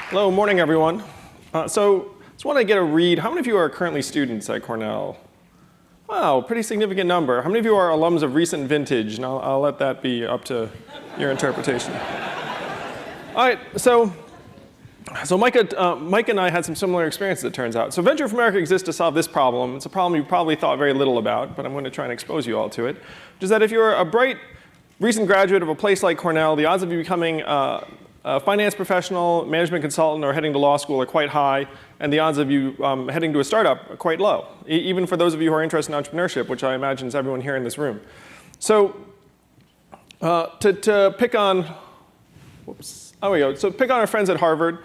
Hello, morning, everyone. So just want to get a read. How many of you are currently students at Cornell? Wow, pretty significant number. How many of you are alums of recent vintage? And I'll let that be up to your interpretation. All right, so Mike and I had some similar experiences, it turns out. So Venture for America exists to solve this problem. It's a problem you probably thought very little about, but I'm going to try and expose you all to it, which is that if you're a bright, recent graduate of a place like Cornell, the odds of you becoming a finance professional, management consultant, or heading to law school are quite high, and the odds of you heading to a startup are quite low, even for those of you who are interested in entrepreneurship, which I imagine is everyone here in this room. So to pick on, whoops, oh, we go. So pick on our friends at Harvard,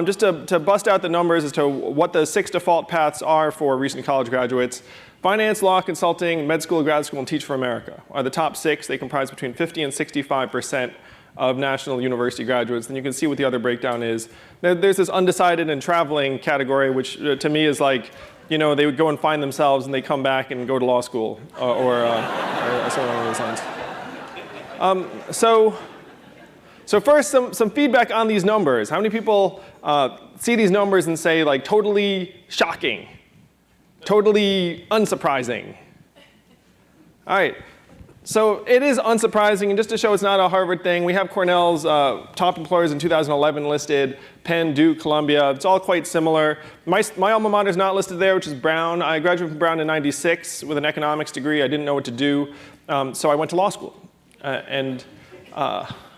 just to bust out the numbers as to what the 6 default paths are for recent college graduates. Finance, law, consulting, med school, grad school, and Teach for America are the top 6. They comprise between 50 and 65% of national university graduates. And you can see what the other breakdown is. There's this undecided and traveling category, which to me is like, they would go and find themselves and they come back and go to law school or something along those lines. So first, some feedback on these numbers. How many people see these numbers and say, like, totally shocking, totally unsurprising? All right. So it is unsurprising, and just to show it's not a Harvard thing, we have Cornell's top employers in 2011 listed, Penn, Duke, Columbia. It's all quite similar. My alma mater is not listed there, which is Brown. I graduated from Brown in '96 with an economics degree. I didn't know what to do, so I went to law school,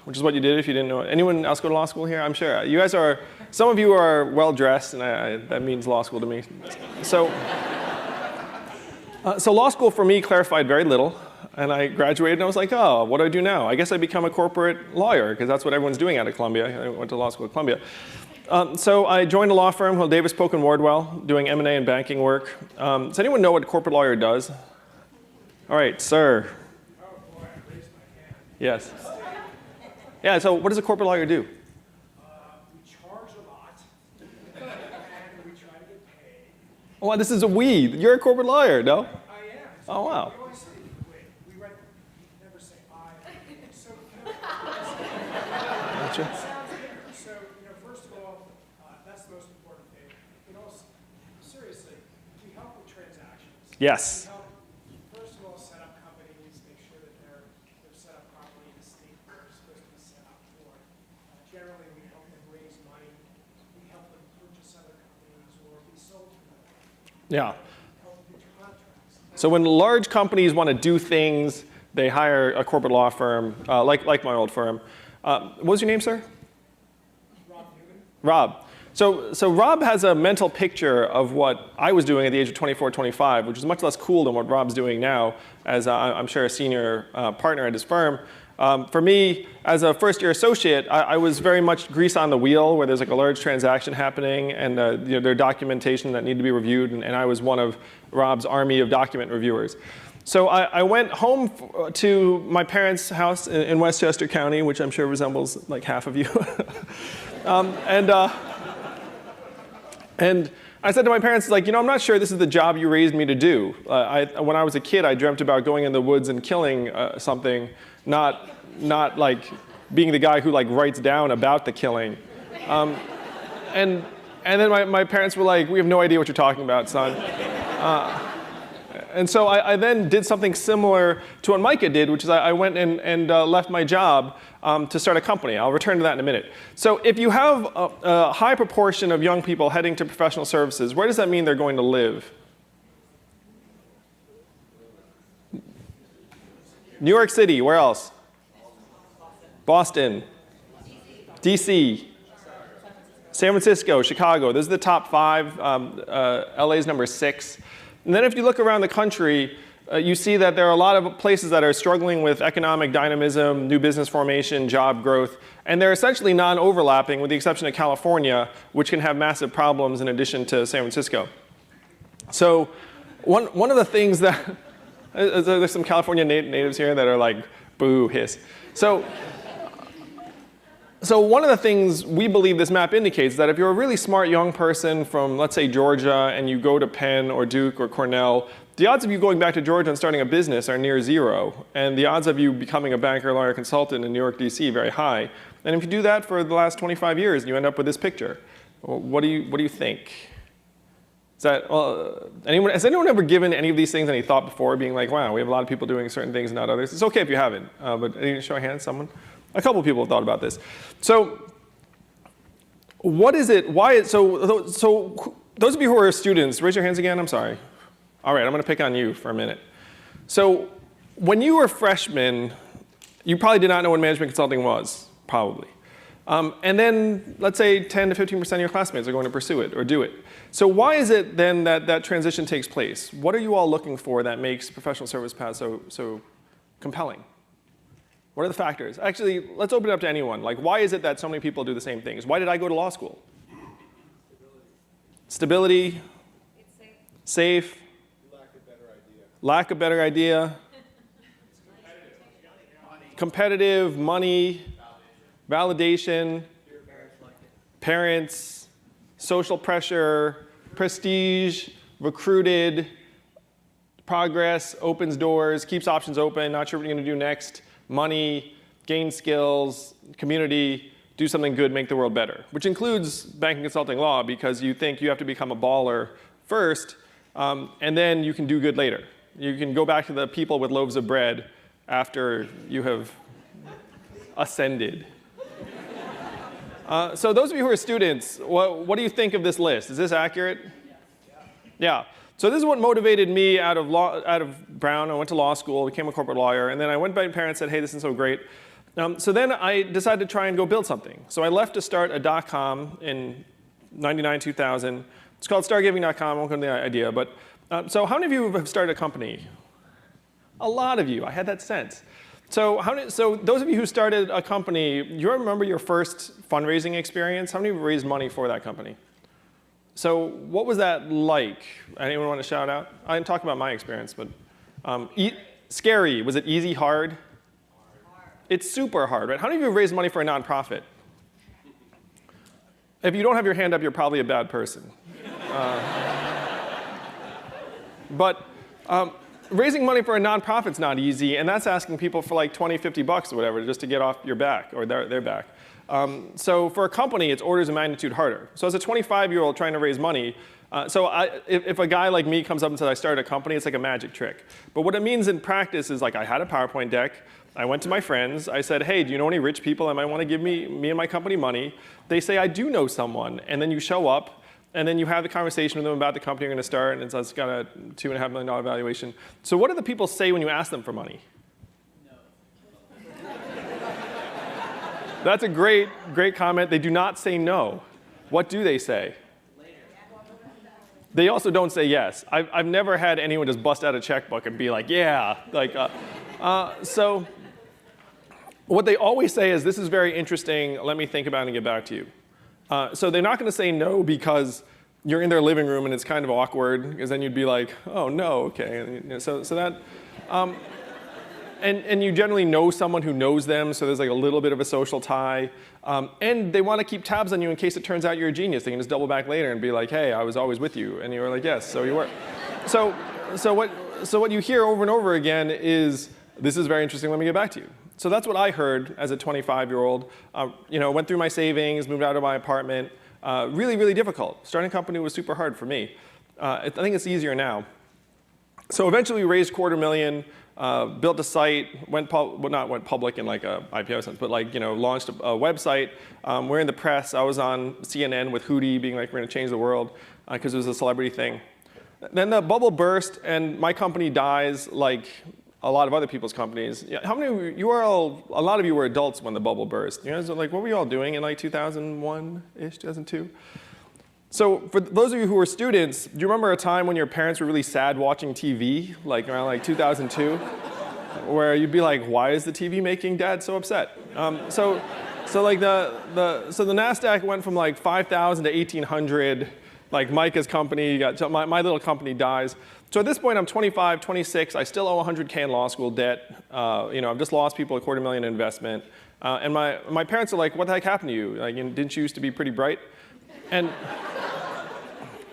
which is what you did if you didn't know. Anyone else go to law school here? I'm sure. You guys are, some of you are well-dressed, and that means law school to me. So law school for me clarified very little. And I graduated and I was like, oh, what do I do now? I guess I become a corporate lawyer, because that's what everyone's doing out of Columbia. I went to law school at Columbia. So I joined a law firm called Davis, Polk & Wardwell, doing M&A and banking work. Does anyone know what a corporate lawyer does? All right, sir. Oh, boy, I raised my hand. Yes. Yeah, so what does a corporate lawyer do? We charge a lot, and we try to get paid. Oh, this is a we. You're a corporate lawyer, no? I am. Oh, wow. So, first of all, that's the most important thing. But also, seriously, we help with transactions. Yes. We help, first of all, set up companies, make sure that they're set up properly in the state where they're supposed to be set up for. Generally, we help them raise money. We help them purchase other companies or be sold to them. Yeah. Help them do contracts. So when large companies want to do things, they hire a corporate law firm, like my old firm. What was your name, sir? Rob Newman. Rob. So Rob has a mental picture of what I was doing at the age of 24, 25, which is much less cool than what Rob's doing now, as I'm sure a senior partner at his firm. For me, as a first-year associate, I was very much grease on the wheel, where there's like a large transaction happening, and there are documentation that need to be reviewed, and I was one of Rob's army of document reviewers. So I went home to my parents' house in Westchester County, which I'm sure resembles like half of you. And I said to my parents, like, I'm not sure this is the job you raised me to do. When I was a kid, I dreamt about going in the woods and killing something, not like being the guy who like writes down about the killing. And then my parents were like, we have no idea what you're talking about, son. And so I then did something similar to what Micah did, which is I went and left my job to start a company. I'll return to that in a minute. So if you have a high proportion of young people heading to professional services, where does that mean they're going to live? New York City, where else? Boston. DC. San Francisco, Chicago. Those are the top 5. LA's number 6. And then if you look around the country, you see that there are a lot of places that are struggling with economic dynamism, new business formation, job growth, and they're essentially non-overlapping with the exception of California, which can have massive problems in addition to San Francisco. So one of the things that, there's some California natives here that are like, boo, hiss. So So one of the things we believe this map indicates is that if you're a really smart young person from, let's say, Georgia, and you go to Penn or Duke or Cornell, the odds of you going back to Georgia and starting a business are near zero. And the odds of you becoming a banker, lawyer, consultant in New York, DC, very high. And if you do that for the last 25 years, you end up with this picture. What do you think? Is that, has anyone ever given any of these things any thought before, being like, wow, we have a lot of people doing certain things and not others? It's okay if you haven't, but any show of hands, someone? A couple of people have thought about this. So what is it, so those of you who are students, raise your hands again, I'm sorry. All right, I'm going to pick on you for a minute. So when you were freshmen, you probably did not know what management consulting was, probably. And then let's say 10 to 15% of your classmates are going to pursue it or do it. So why is it then that that transition takes place? What are you all looking for that makes professional service paths so compelling? What are the factors? Actually, let's open it up to anyone. Like, why is it that so many people do the same things? Why did I go to law school? Stability. It's Safe. Lack of better idea. Competitive, money, validation, parents, social pressure, prestige, recruited, progress, opens doors, keeps options open, not sure what you're going to do next, money, gain skills, community, do something good, make the world better, which includes banking, consulting, law, because you think you have to become a baller first, and then you can do good later. You can go back to the people with loaves of bread after you have ascended. So those of you who are students, what do you think of this list? Is this accurate? Yeah. So this is what motivated me out of Brown. I went to law school, became a corporate lawyer, and then I went back to my parents and said, hey, this is so great. So then I decided to try and go build something. So I left to start a .com in 99, 2000. It's called startgiving.com. I won't go into the idea. But so how many of you have started a company? A lot of you. I had that sense. So those of you who started a company, you remember your first fundraising experience? How many of you raised money for that company? So what was that like? Anyone want to shout out? I didn't talk about my experience, but scary. Was it easy, hard? It's super hard, right? How many of you have raised money for a nonprofit? If you don't have your hand up, you're probably a bad person. But raising money for a nonprofit's not easy, and that's asking people for like 20, 50 bucks or whatever just to get off your back or their back. So for a company, it's orders of magnitude harder. So as a 25-year-old trying to raise money, if a guy like me comes up and says I started a company, it's like a magic trick. But what it means in practice is like I had a PowerPoint deck. I went to my friends. I said, hey, do you know any rich people that might want to give me and my company money? They say, I do know someone. And then you show up, and then you have the conversation with them about the company you're going to start, and it's got a $2.5 million valuation. So what do the people say when you ask them for money? No. That's a great comment. They do not say no. What do they say? Later. They also don't say yes. I've never had anyone just bust out a checkbook and be like, yeah. So what they always say is, this is very interesting. Let me think about it and get back to you. So they're not going to say no because you're in their living room and it's kind of awkward, because then you'd be like, oh, no, OK. And you generally know someone who knows them, so there's like a little bit of a social tie. And they want to keep tabs on you in case it turns out you're a genius. They can just double back later and be like, hey, I was always with you. And you were like, yes, so you were. So what you hear over and over again is, this is very interesting, let me get back to you. So that's what I heard as a 25-year-old. Went through my savings, moved out of my apartment. Really, really difficult. Starting a company was super hard for me. I think it's easier now. So eventually we raised $250,000, built a site, not went public in like a IPO sense, but launched a website. We're in the press. I was on CNN with Hootie being like, we're going to change the world, because it was a celebrity thing. Then the bubble burst, and my company dies like a lot of other people's companies. Yeah, how many of you a lot of you were adults when the bubble burst. You guys are like, what were you all doing in like 2001-ish, 2002? So for those of you who were students, do you remember a time when your parents were really sad watching TV, like around like 2002? Where you'd be like, why is the TV making Dad so upset? So the NASDAQ went from like 5,000 to 1,800. Like Micah's company, my little company dies. So at this point, I'm 25, 26. I still owe $100K in law school debt. I've just lost people $250,000 in investment. And my parents are like, what the heck happened to you? Like, didn't you used to be pretty bright?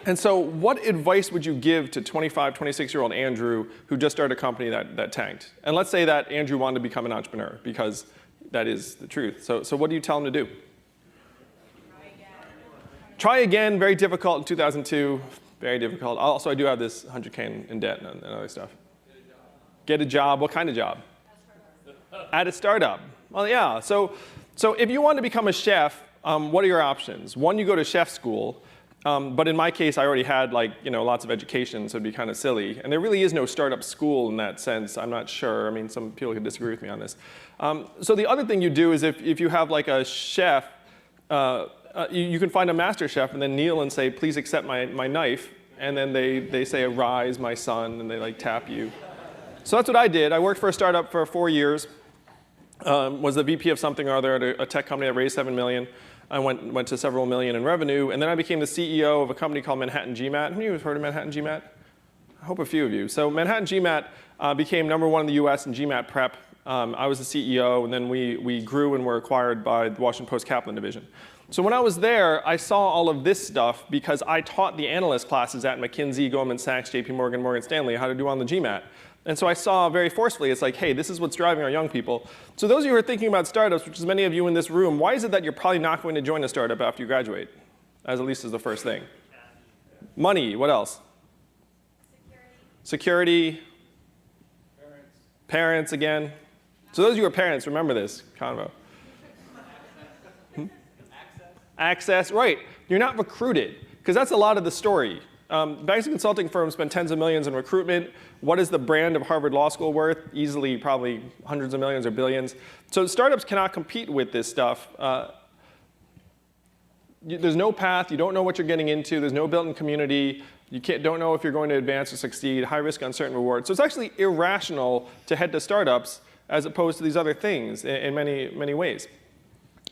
And so what advice would you give to 25, 26-year-old Andrew who just started a company that tanked? And let's say that Andrew wanted to become an entrepreneur, because that is the truth. So what do you tell him to do? Try again, very difficult in 2002, very difficult. Also, I do have this 100K in debt and other stuff. Get a job. What kind of job? At a startup. Well, yeah. So if you want to become a chef, what are your options? One, you go to chef school. But in my case, I already had lots of education, so it'd be kind of silly. And there really is no startup school in that sense. I'm not sure. I mean, some people could disagree with me on this. So the other thing you do is if you have like a chef, you can find a master chef and then kneel and say, please accept my knife. And then they say, arise, my son, and they tap you. So that's what I did. I worked for a startup for 4 years. Was the VP of something or other at a tech company that raised $7 million. I went to several million in revenue, and then I became the CEO of a company called Manhattan GMAT. Have you heard of Manhattan GMAT? I hope a few of you. So Manhattan GMAT became #1 in the US in GMAT prep. I was the CEO, and then we grew and were acquired by the Washington Post Kaplan division. So when I was there, I saw all of this stuff because I taught the analyst classes at McKinsey, Goldman Sachs, JP Morgan, Morgan Stanley how to do on the GMAT. And so I saw very forcefully, it's like, hey, this is what's driving our young people. So those of you who are thinking about startups, which is many of you in this room, why is it that you're probably not going to join a startup after you graduate? At least as the first thing. Money, what else? Security. Parents again. So those of you who are parents, remember this convo. Access, right. You're not recruited, because that's a lot of the story. Banks and consulting firms spend tens of millions in recruitment. What is the brand of Harvard Law School worth? Easily probably hundreds of millions or billions. So startups cannot compete with this stuff. There's no path. You don't know what you're getting into. There's no built-in community. You don't know if you're going to advance or succeed. High risk, uncertain reward. So it's actually irrational to head to startups as opposed to these other things in many, many ways.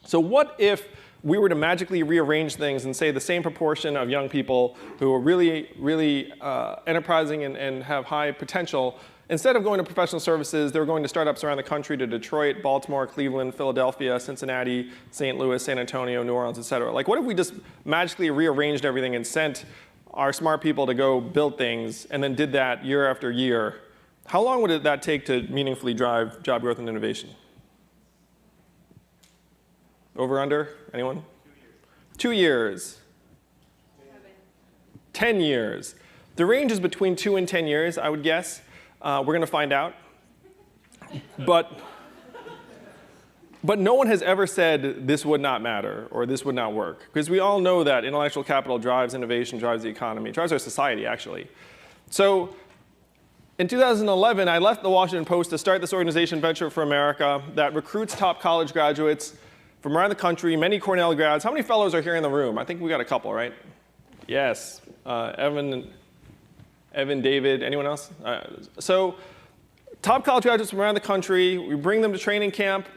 So what if we were to magically rearrange things and say the same proportion of young people who are really, really enterprising and have high potential, instead of going to professional services, they were going to startups around the country, to Detroit, Baltimore, Cleveland, Philadelphia, Cincinnati, St. Louis, San Antonio, New Orleans, et cetera. Like, what if we just magically rearranged everything and sent our smart people to go build things and then did that year after year? How long would that take to meaningfully drive job growth and innovation? Over, under? Anyone? 2 years. 10 years. The range is between 2 and 10 years, I would guess. We're going to find out. But no one has ever said this would not matter or this would not work. Because we all know that intellectual capital drives innovation, drives the economy, drives our society, actually. So in 2011, I left the Washington Post to start this organization, Venture for America, that recruits top college graduates from around the country, many Cornell grads. How many fellows are here in the room? I think we got a couple, right? Yes. Evan, David, anyone else? So top college graduates from around the country, we bring them to training camp.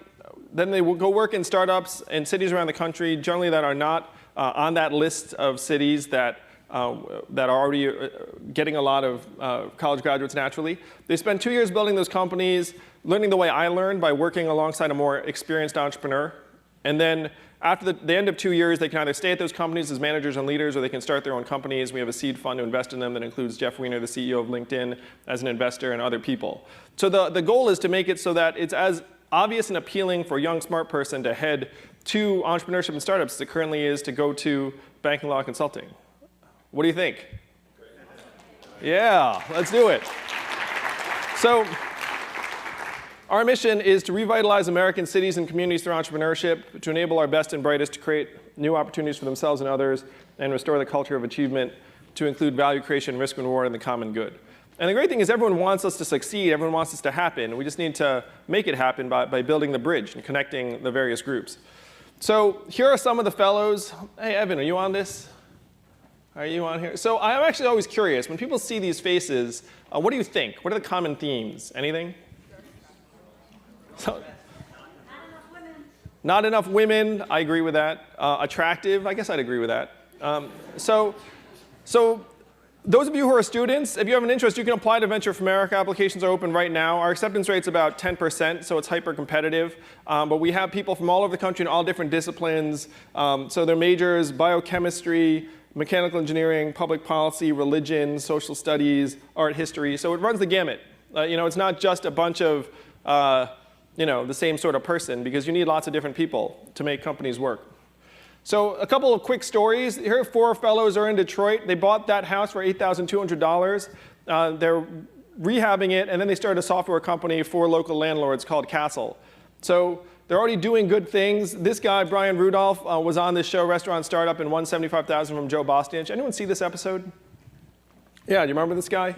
Then they will go work in startups in cities around the country, generally that are not on that list of cities that are already getting a lot of college graduates naturally. They spend 2 years building those companies, learning the way I learned by working alongside a more experienced entrepreneur. And then after the end of 2 years, they can either stay at those companies as managers and leaders, or they can start their own companies. We have a seed fund to invest in them that includes Jeff Weiner, the CEO of LinkedIn, as an investor, and other people. So the goal is to make it so that it's as obvious and appealing for a young, smart person to head to entrepreneurship and startups as it currently is to go to banking, law, consulting. What do you think? Yeah, let's do it. So our mission is to revitalize American cities and communities through entrepreneurship, to enable our best and brightest to create new opportunities for themselves and others, and restore the culture of achievement to include value creation, risk and reward, and the common good. And the great thing is everyone wants us to succeed, everyone wants us to happen. We just need to make it happen by building the bridge and connecting the various groups. So here are some of the fellows. Hey, Evan, are you on this? Are you on here? So I'm actually always curious. When people see these faces, what do you think? What are the common themes? Anything? So, not enough women. Not enough women, I agree with that. Attractive, I guess I'd agree with that. So Those of you who are students, if you have an interest, you can apply to Venture for America. Applications are open right now. Our acceptance rate's about 10%, so it's hyper competitive. But we have people from all over the country in all different disciplines. So their majors: biochemistry, mechanical engineering, public policy, religion, social studies, art history. So it runs the gamut. It's not just a bunch of the same sort of person, because you need lots of different people to make companies work. So a couple of quick stories. Here, 4 fellows are in Detroit. They bought that house for $8,200. They're rehabbing it, and then they started a software company for local landlords called Castle. So they're already doing good things. This guy, Brian Rudolph, was on this show, Restaurant Startup, and won $75,000 from Joe Bostich. Anyone see this episode? Yeah, do you remember this guy?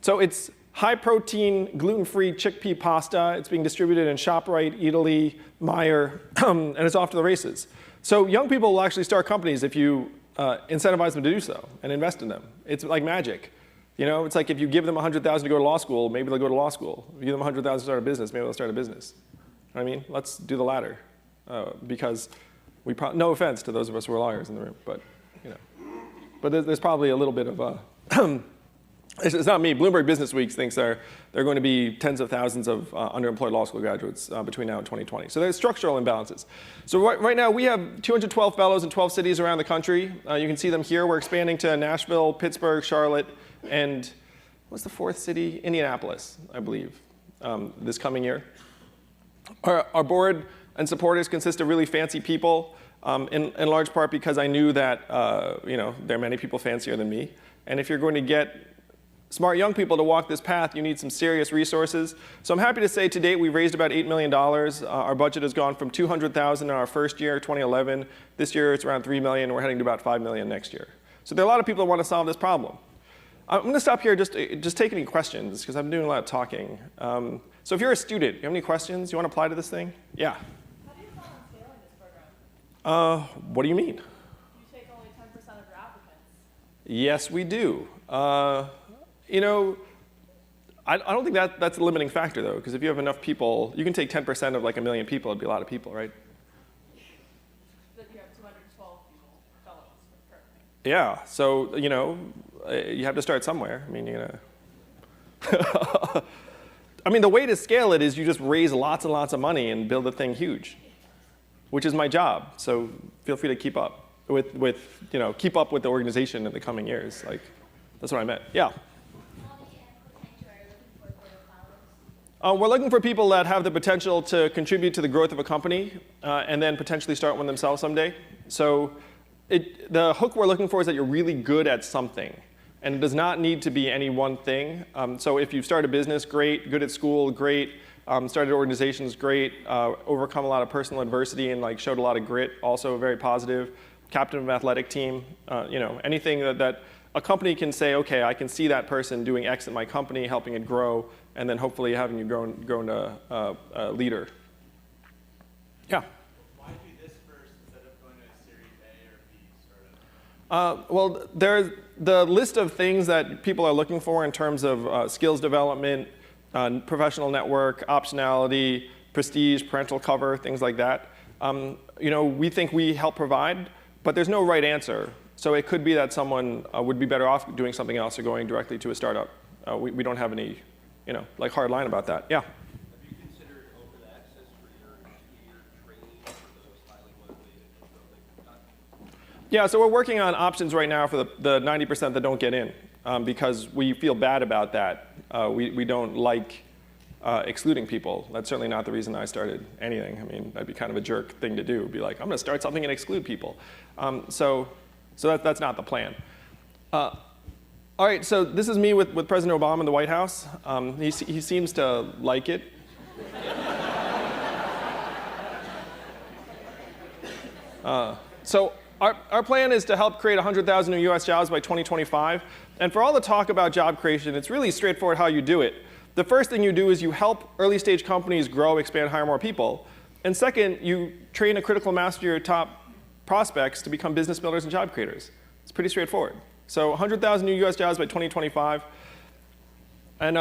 So it's high-protein, gluten-free chickpea pasta. It's being distributed in ShopRite, Italy, Meijer, and it's off to the races. So young people will actually start companies if you incentivize them to do so and invest in them. It's like magic. It's like if you give them $100,000 to go to law school, maybe they'll go to law school. If you give them $100,000 to start a business, maybe they'll start a business. You know what I mean? Let's do the latter, because no offense to those of us who are lawyers in the room, but but there's probably a little bit of it's not me. Bloomberg Business Week thinks there are going to be tens of thousands of underemployed law school graduates between now and 2020. So there's structural imbalances. So right now we have 212 fellows in 12 cities around the country. You can see them here. We're expanding to Nashville, Pittsburgh, Charlotte, and what's the 4th city? Indianapolis, I believe, this coming year. Our board and supporters consist of really fancy people, in large part because I knew that there are many people fancier than me. And if you're going to get smart young people to walk this path, you need some serious resources. So I'm happy to say to date we've raised about $8 million. Our budget has gone from $200,000 in our first year, 2011. This year it's around $3 million, and we're heading to about $5 million next year. So there are a lot of people that want to solve this problem. I'm going to stop here just take any questions, because I'm doing a lot of talking. So if you're a student, you have any questions? You want to apply to this thing? Yeah. How do you plan on scaling this program? What do you mean? You take only 10% of your applicants. Yes, we do. I don't think that's a limiting factor, though, because if you have enough people, you can take 10% of like 1 million people. It'd be a lot of people, right? Then you have 212 people, fellows, currently. Yeah. So you have to start somewhere. I mean, the way to scale it is you just raise lots and lots of money and build the thing huge, which is my job. So feel free to keep up with the organization in the coming years. Like, that's what I meant. Yeah. We're looking for people that have the potential to contribute to the growth of a company and then potentially start one themselves someday. So the hook we're looking for is that you're really good at something. And it does not need to be any one thing. So if you start a business, great. Good at school, great. Started organizations, great. Overcome a lot of personal adversity and showed a lot of grit, also very positive. Captain of an athletic team, anything that a company can say, okay, I can see that person doing X at my company, helping it grow, and then hopefully having you grown to a leader. Yeah? Why do this first instead of going to a Series A or B startup? Well, there's the list of things that people are looking for in terms of skills development, professional network, optionality, prestige, parental cover, things like that. We think we help provide, but there's no right answer. So it could be that someone would be better off doing something else or going directly to a startup. We don't have any, hard line about that. Yeah. Have you considered open access for your two-year training for those highly motivated and building? Yeah, so we're working on options right now for the 90% that don't get in because we feel bad about that. We don't like excluding people. That's certainly not the reason I started anything. I mean, that'd be kind of a jerk thing to do. Be like, I'm going to start something and exclude people. So that's not the plan. All right, so this is me with President Obama in the White House. He seems to like it. So our plan is to help create 100,000 new US jobs by 2025. And for all the talk about job creation, it's really straightforward how you do it. The first thing you do is you help early stage companies grow, expand, hire more people. And second, you train a critical mass of your top prospects to become business builders and job creators. It's pretty straightforward. So 100,000 new US jobs by 2025. And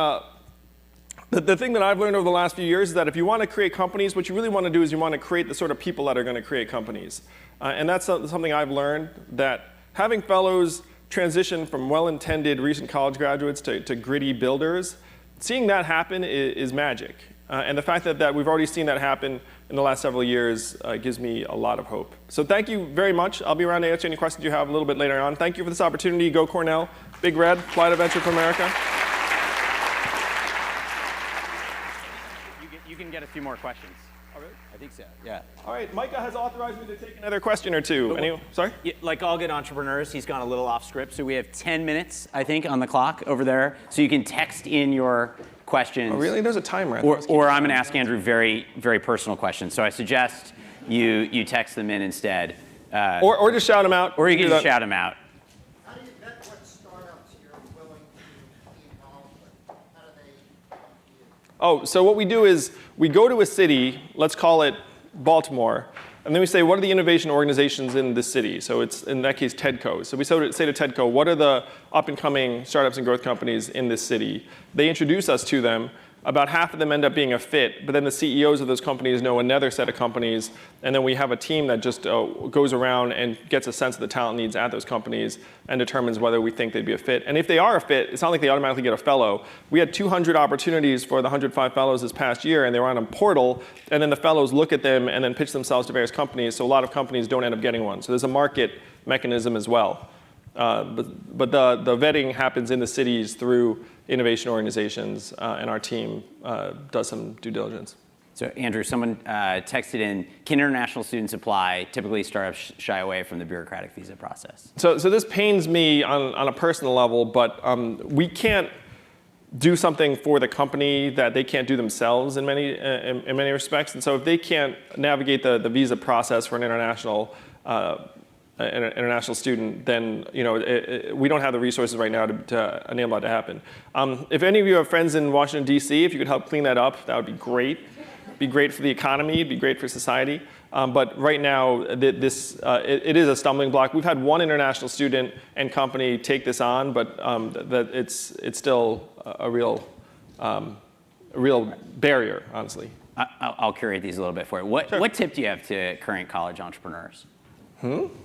the thing that I've learned over the last few years is that if you want to create companies, what you really want to do is you want to create the sort of people that are going to create companies. And that's something I've learned, that having fellows transition from well-intended recent college graduates to gritty builders, seeing that happen is magic. And the fact that we've already seen that happen in the last several years gives me a lot of hope. So thank you very much. I'll be around to answer any questions you have a little bit later on. Thank you for this opportunity. Go Cornell. Big Red. Fly to Venture for America. You can get a few more questions. Oh, really? I think so, yeah. All right, Micah has authorized me to take another question or two. Sorry? Yeah, like all good entrepreneurs, he's gone a little off script, so we have 10 minutes, I think, on the clock over there. So you can text in your questions. Oh, really? There's a timer. Or I'm going to ask Andrew very, very personal questions. So I suggest you text them in instead. Or just shout them out. Or you can just shout them out. How do you vet what startups you're willing to be involved with? How do they come to you? Oh, so what we do is we go to a city, let's call it Baltimore, and then we say, what are the innovation organizations in this city? So it's, in that case, TEDCO. So we say to TEDCO, what are the up-and-coming startups and growth companies in this city? They introduce us to them. About half of them end up being a fit, but then the CEOs of those companies know another set of companies, and then we have a team that just goes around and gets a sense of the talent needs at those companies and determines whether we think they'd be a fit. And if they are a fit, it's not like they automatically get a fellow. We had 200 opportunities for the 105 fellows this past year, and they were on a portal, and then the fellows look at them and then pitch themselves to various companies, so a lot of companies don't end up getting one. So there's a market mechanism as well. But the vetting happens in the cities through innovation organizations, and our team does some due diligence. So Andrew, someone texted in, can international students apply? Typically startups shy away from the bureaucratic visa process. So this pains me on a personal level, but we can't do something for the company that they can't do themselves in many respects. And so if they can't navigate the visa process for an international student, then we don't have the resources right now to enable that to happen. If any of you have friends in Washington, D.C., if you could help clean that up, that would be great. It'd be great for the economy. It'd be great for society. But right now, it is a stumbling block. We've had one international student and company take this on, but it's still a real barrier, honestly. I'll curate these a little bit for you. What tip do you have to current college entrepreneurs?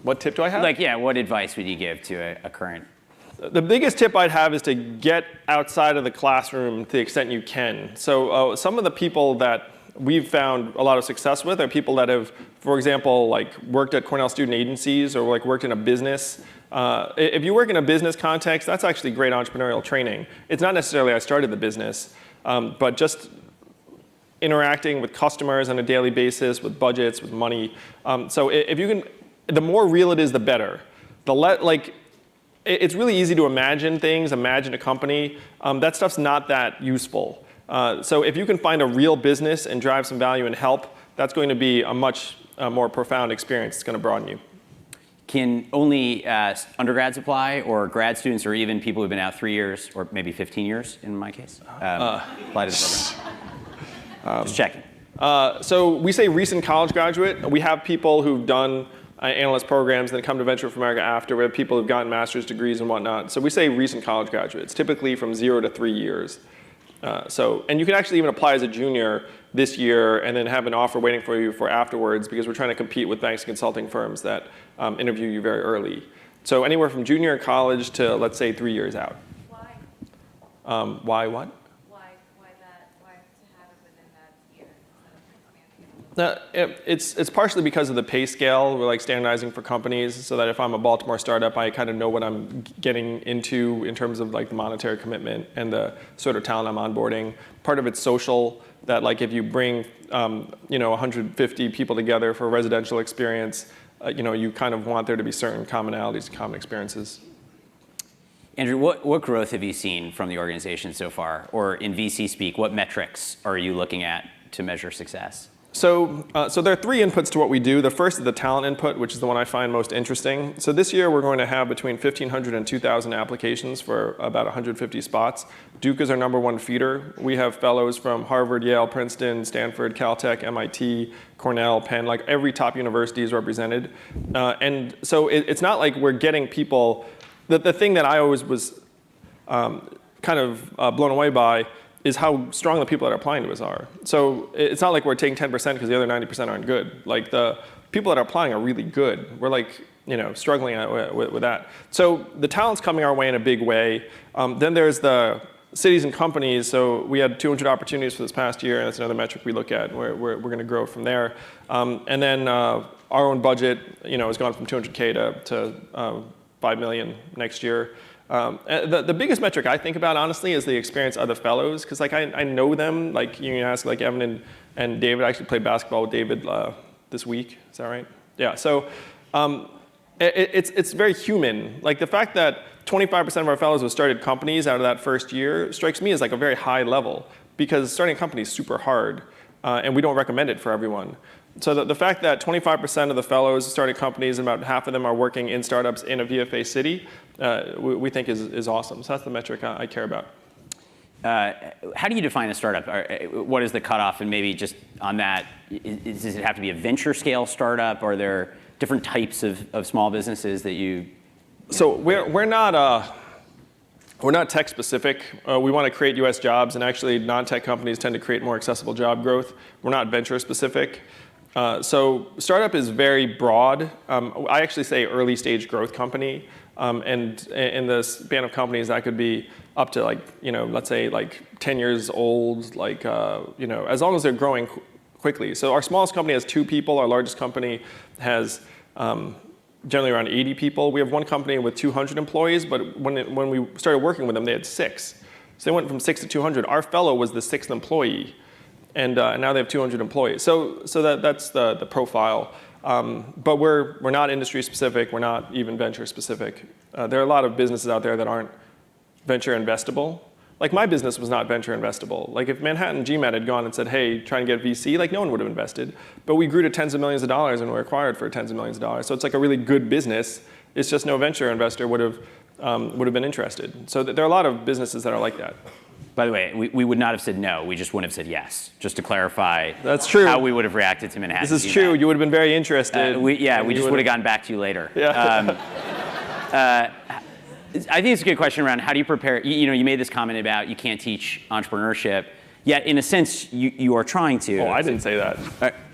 What tip do I have? What advice would you give to a current? The biggest tip I'd have is to get outside of the classroom to the extent you can. So some of the people that we've found a lot of success with are people that have, for example, worked at Cornell student agencies or worked in a business. If you work in a business context, that's actually great entrepreneurial training. It's not necessarily I started the business, but just interacting with customers on a daily basis, with budgets, with money. So if you can, the more real it is, the better. It's really easy to imagine things, imagine a company. That stuff's not that useful. So if you can find a real business and drive some value and help, that's going to be a much more profound experience. It's going to broaden you. Can only undergrads apply, or grad students, or even people who've been out 3 years, or maybe 15 years in my case, apply to the program? Just checking. So we say recent college graduate. We have people who've done analyst programs and then come to Venture for America after. We have people who've gotten master's degrees and whatnot. So we say recent college graduates, typically from 0 to 3 years. And you can actually even apply as a junior this year and then have an offer waiting for you for afterwards, because we're trying to compete with banks and consulting firms that interview you very early. So anywhere from junior college to, let's say, 3 years out. Why? Why what? Why to have it within that year instead of expanding it? It's partially because of the pay scale. We're standardizing for companies so that if I'm a Baltimore startup, I kind of know what I'm getting into in terms of the monetary commitment and the sort of talent I'm onboarding. Part of it's social, that if you bring 150 people together for a residential experience, you kind of want there to be certain commonalities, common experiences. Andrew, what growth have you seen from the organization so far? Or in VC speak, what metrics are you looking at to measure success? So there are 3 inputs to what we do. The first is the talent input, which is the one I find most interesting. So this year we're going to have between 1,500 and 2,000 applications for about 150 spots. Duke is our #1 feeder. We have fellows from Harvard, Yale, Princeton, Stanford, Caltech, MIT, Cornell, Penn, every top university is represented. And so it's not like we're getting people. The thing that I always was kind of blown away by is how strong the people that are applying to us are. So it's not like we're taking 10% because the other 90% aren't good. The people that are applying are really good. We're struggling with that. So the talent's coming our way in a big way. Then there's the cities and companies. So we had 200 opportunities for this past year, and that's another metric we look at. We're going to grow from there. And then our own budget, has gone from 200K to 5 million next year. The biggest metric I think about, honestly, is the experience of the fellows, because I know them. Like you can ask, like Evan and David. I actually played basketball with David this week. Is that right? Yeah. So it's very human. Like the fact that 25% of our fellows have started companies out of that first year strikes me as like a very high level, because starting a company is super hard, and we don't recommend it for everyone. So the fact that 25% of the fellows started companies and about half of them are working in startups in a VFA city, we think is awesome. So that's the metric I care about. How do you define a startup? What is the cutoff? And maybe just on that, does it have to be a venture scale startup? Are there different types of small businesses that you? So we're not tech specific. We want to create US jobs, and actually non-tech companies tend to create more accessible job growth. We're not venture specific. So startup is very broad. I actually say early stage growth company. And in the span of companies, that could be up to let's say 10 years old, as long as they're growing quickly. So our smallest company has 2 people. Our largest company has generally around 80 people. We have one company with 200 employees, but when we started working with them, they had 6. So they went from 6 to 200. Our fellow was the 6th employee, and now they have 200 employees. So that's the profile. But we're not industry specific. We're not even venture specific. There are a lot of businesses out there that aren't venture investable. Like my business was not venture investable. Like if Manhattan GMAT had gone and said, hey, try and get VC, like no one would have invested. But we grew to tens of millions of dollars and were acquired for tens of millions of dollars. So it's like a really good business. It's just no venture investor would have been interested. So there are a lot of businesses that are like that. By the way, we would not have said no. We just wouldn't have said yes. Just to clarify. That's true. How we would have reacted to Manhattan. This is true. You would have been very interested. We just would have gotten back to you later. Yeah. I think it's a good question around how do you prepare. You made this comment about you can't teach entrepreneurship, yet in a sense you are trying to. Oh, I didn't say that.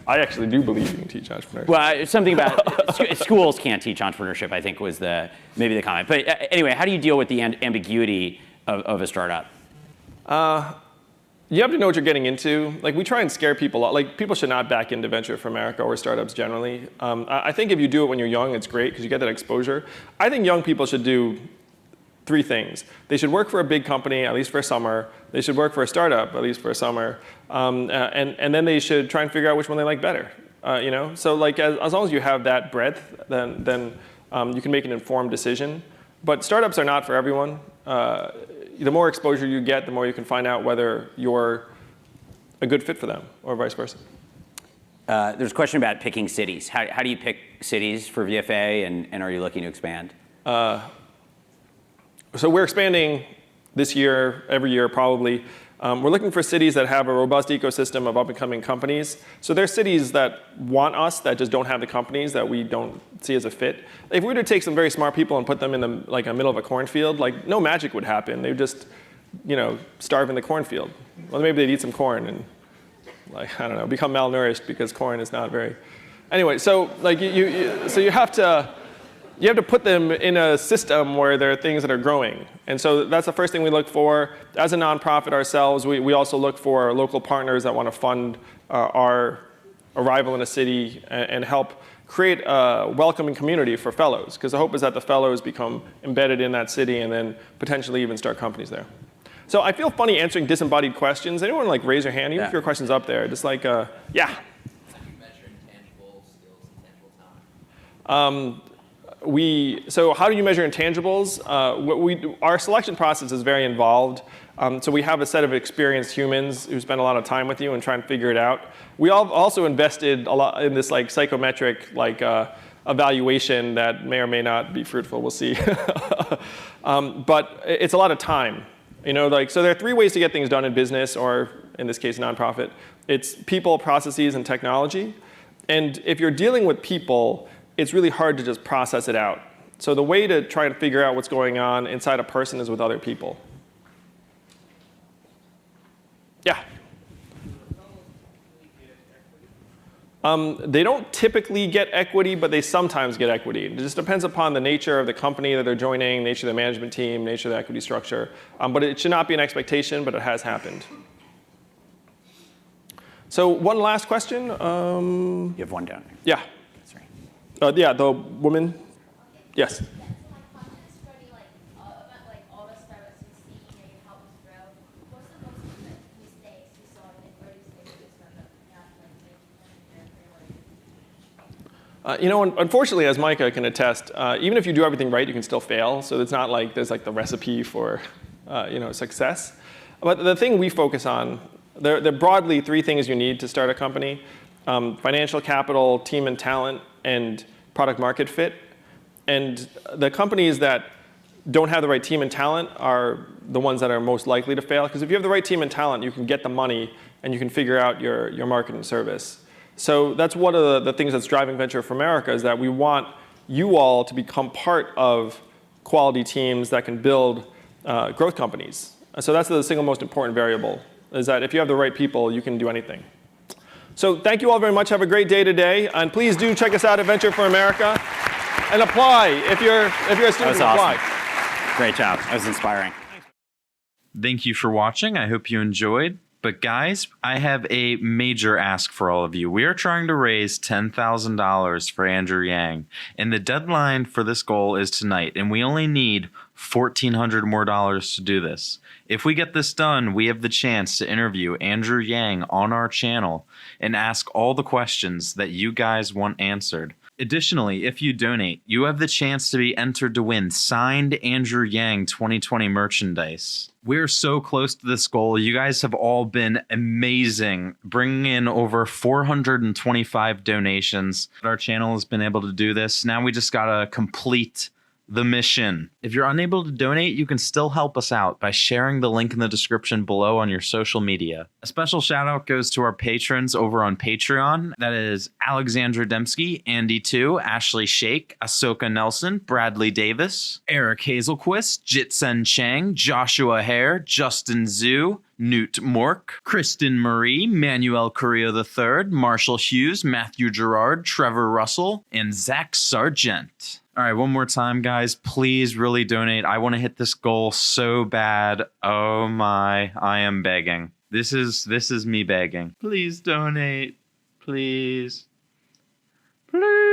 I actually do believe you can teach entrepreneurship. Well, something about schools can't teach entrepreneurship, I think was maybe the comment. But anyway, how do you deal with the ambiguity of a startup? You have to know what you're getting into. Like we try and scare people. Like people should not back into venture for America or startups generally. I think if you do it when you're young, it's great because you get that exposure. I think young people should do 3 things. They should work for a big company, at least for a summer. They should work for a startup, at least for a summer. And then they should try and figure out which one they like better. So like as long as you have that breadth, then you can make an informed decision. But startups are not for everyone. The more exposure you get, the more you can find out whether you're a good fit for them, or vice versa. There's a question about picking cities. How do you pick cities for VFA, and are you looking to expand? So we're expanding this year, every year probably. We're looking for cities that have a robust ecosystem of up-and-coming companies. So there's cities that want us that just don't have the companies that we don't see as a fit. If we were to take some very smart people and put them in the middle of a cornfield, like no magic would happen. They would just, starve in the cornfield. Well, maybe they'd eat some corn and, I don't know, become malnourished because corn is not very. Anyway, so you have to put them in a system where there are things that are growing. And so that's the first thing we look for. As a nonprofit ourselves, we also look for local partners that want to fund our arrival in a city and help create a welcoming community for fellows. Because the hope is that the fellows become embedded in that city and then potentially even start companies there. So I feel funny answering disembodied questions. Anyone raise your hand, even if your question's up there. Just yeah. How do you measure intangible skills, intangible talent? So how do you measure intangibles? Our selection process is very involved. So we have a set of experienced humans who spend a lot of time with you and try and figure it out. We also invested a lot in this psychometric evaluation that may or may not be fruitful. We'll see. But it's a lot of time. So there are 3 ways to get things done in business, or in this case, nonprofit. It's people, processes, and technology. And if you're dealing with people, it's really hard to just process it out. So the way to try to figure out what's going on inside a person is with other people. Yeah. They don't typically get equity, but they sometimes get equity. It just depends upon the nature of the company that they're joining, nature of the management team, nature of the equity structure. But it should not be an expectation, but it has happened. So one last question. You have one down there. Yeah. Sorry. Yeah, the woman. Yes. So my question is for the about all the startups you see, you help us grow. What's the most common mistakes you saw in early stages of startup that Unfortunately, as Micah can attest, even if you do everything right, you can still fail. So it's not like there's the recipe for success. But the thing we focus on, there are broadly 3 things you need to start a company: financial capital, team and talent, and product market fit. And the companies that don't have the right team and talent are the ones that are most likely to fail. Because if you have the right team and talent, you can get the money and you can figure out your market and service. So that's one of the things that's driving Venture for America, is that we want you all to become part of quality teams that can build growth companies. So that's the single most important variable, is that if you have the right people, you can do anything. So thank you all very much. Have a great day today. And please do check us out at Venture for America. And apply. If you're a student, That was awesome. apply. Great job. That was inspiring. Thank you for watching. I hope you enjoyed. But guys, I have a major ask for all of you. We are trying to raise $10,000 for Andrew Yang, and the deadline for this goal is tonight, and we only need $1,400 more to do this. If we get this done, we have the chance to interview Andrew Yang on our channel and ask all the questions that you guys want answered. Additionally, if you donate, you have the chance to be entered to win signed Andrew Yang 2020 merchandise. We're so close to this goal. You guys have all been amazing, bringing in over 425 donations. Our channel has been able to do this. Now we just gotta complete the mission. If you're unable to donate, you can still help us out by sharing the link in the description below on your social media. A special shout out goes to our patrons over on Patreon. That is Alexandra Dembski, Andy 2, Ashley Shake, Ahsoka Nelson, Bradley Davis, Eric Hazelquist, Jitsen Chang, Joshua Hare, Justin Zhu, Newt Mork, Kristen Marie, Manuel Carrillo III, Marshall Hughes, Matthew Gerard, Trevor Russell, and Zach Sargent. All right, one more time, guys. Please really donate. I want to hit this goal so bad. Oh my, I am begging. This is me begging. Please donate. Please. Please.